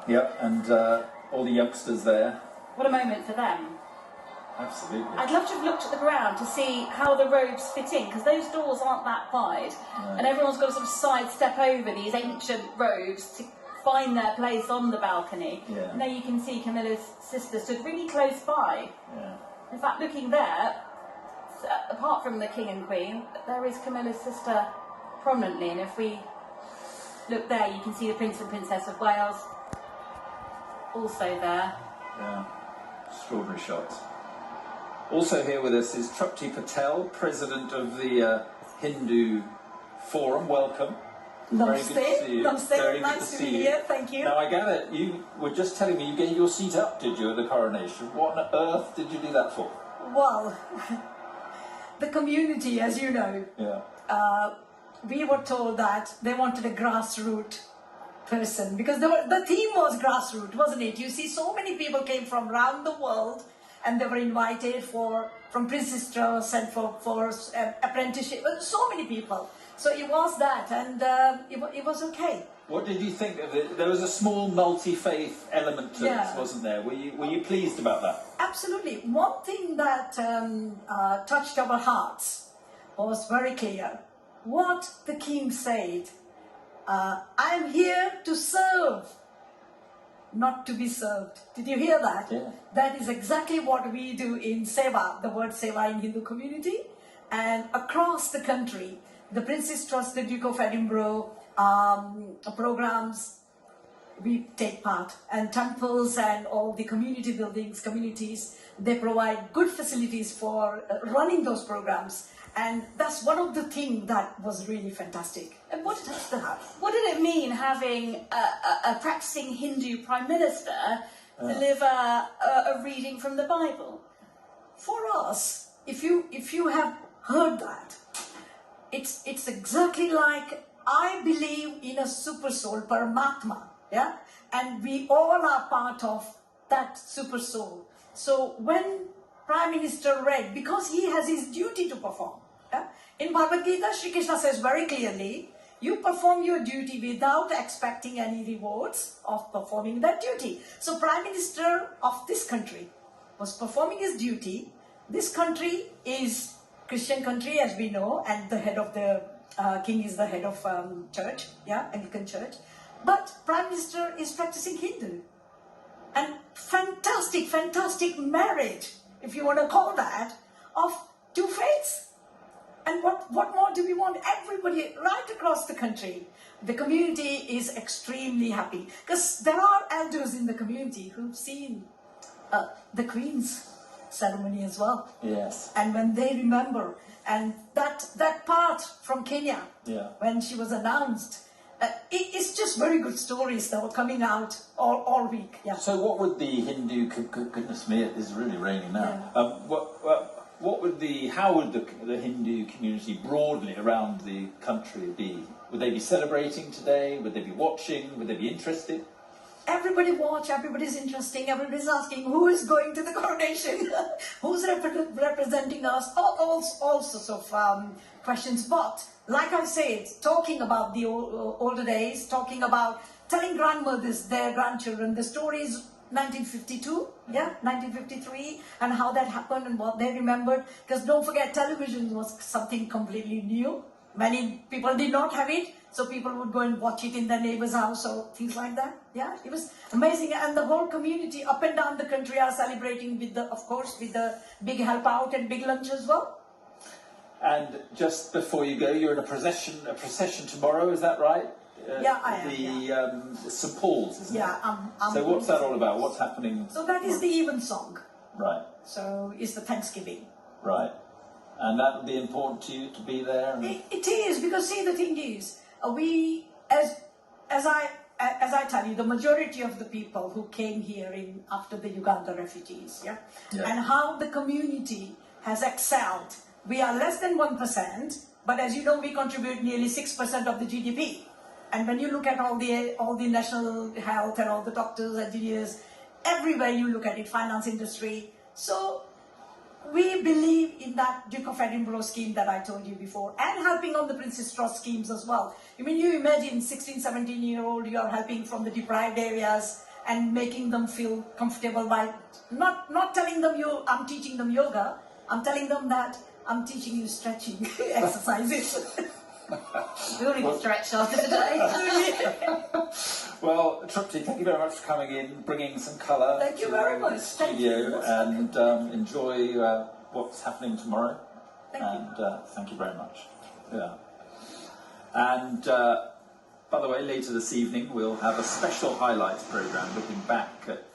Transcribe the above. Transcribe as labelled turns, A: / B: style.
A: Yep, and all the youngsters there.
B: What a moment for them.
A: Absolutely.
B: I'd love to have looked at the ground to see how the robes fit in, because those doors aren't that wide, and everyone's got to sort of sidestep over these ancient robes to find their place on the balcony.
A: Yeah.
B: And there you can see Camilla's sister stood really close by.
A: Yeah.
B: In fact, looking there, apart from the King and Queen, there is Camilla's sister prominently, and if we look there, you can see the Prince and Princess of Wales also there.
A: Yeah, extraordinary shots. Also here with us is Trupti Patel, President of the Hindu Forum. Welcome.
B: Namaste.
A: Very good to see you.
B: Namaste.
A: Very
B: nice
A: good to
B: to
A: see
B: be
A: you.
B: here. Thank you.
A: Now I gather you were just telling me you gave your seat up, did you, at the coronation? What on earth did you do that for?
C: Well, the community, as you know, we were told that they wanted a grassroots person, because the theme was grassroots, wasn't it? You see, so many people came from around the world, and they were invited from Princess Trust and for apprenticeship. So many people. So it was that, and it was okay.
A: What did you think of it? There was a small multi-faith element to
C: Yeah.
A: this, wasn't there? Were you pleased about that?
C: Absolutely. One thing that touched our hearts was very clear. What the king said, I'm here to serve, not to be served. Did you hear that?
A: Yeah.
C: That is exactly what we do in Seva, the word Seva in Hindu community. And across the country, the Princess Trust, the Duke of Edinburgh, programs, we take part. And temples and all the community buildings, communities, they provide good facilities for running those programs. And that's one of the things that was really fantastic.
B: And what did it mean having a practicing Hindu Prime Minister deliver a reading from the Bible?
C: For us, if you have heard that, it's exactly like I believe in a super soul, Paramatma, yeah? And we all are part of that super soul. So when Prime Minister read, because he has his duty to perform, yeah? In Bhagavad Gita, Shri Krishna says very clearly, you perform your duty without expecting any rewards of performing that duty. So Prime Minister of this country was performing his duty. This country is Christian country, as we know, and the head of the king is the head of church, yeah, Anglican church. But Prime Minister is practicing Hindu. And fantastic marriage, if you want to call that, of two faiths. And what more do we want? Everybody right across the country, the community is extremely happy. Because there are elders in the community who've seen the Queen's ceremony as well.
A: Yes.
C: And when they remember, and that part from Kenya, when she was announced, it's just very good stories that were coming out all week. Yeah.
A: So what would the Hindu, goodness me, it is really raining now. Yeah. How would the Hindu community broadly around the country be? Would they be celebrating today? Would they be watching? Would they be interested?
C: Everybody watch, everybody's interesting, everybody's asking who is going to the coronation, who's representing us, all sorts of questions. But like I said, talking about the older days, talking about telling grandmothers, their grandchildren, the stories 1952, 1953, and how that happened and what they remembered. Because don't forget, television was something completely new. Many people did not have it, so people would go and watch it in their neighbor's house or things like that. Yeah, it was amazing. And the whole community up and down the country are celebrating with the big help out and big lunch as well.
A: And just before you go, you're in a procession tomorrow, is that right?
C: Yeah, I am.
A: The St. Paul's, isn't it?
C: Yeah,
A: So what's that all about? What's happening?
C: So that is the evensong.
A: Right.
C: So it's the Thanksgiving.
A: Right. And that would be important to you to be there?
C: It is, because see, the thing is, we, as I tell you, the majority of the people who came here after the Uganda refugees, and how the community has excelled. We are less than 1%, but as you know, we contribute nearly 6% of the GDP. And when you look at all the national health and all the doctors, engineers, everywhere you look at it, finance industry. So we believe in that Duke of Edinburgh scheme that I told you before, and helping on the Princess Trust schemes as well. I mean, you imagine 16, 17-year-old, you are helping from the deprived areas, and making them feel comfortable by not telling them I'm teaching them yoga. I'm telling them that I'm teaching you stretching exercises.
B: We all need to stretch after today.
A: Well, Trupti, thank you very much for coming in, bringing some colour
C: Thank you
A: to
C: very
A: the
C: much.
A: studio, and enjoy what's happening tomorrow.
C: Thank you.
A: Thank you very much. Yeah. And by the way, later this evening we'll have a special highlights programme looking back at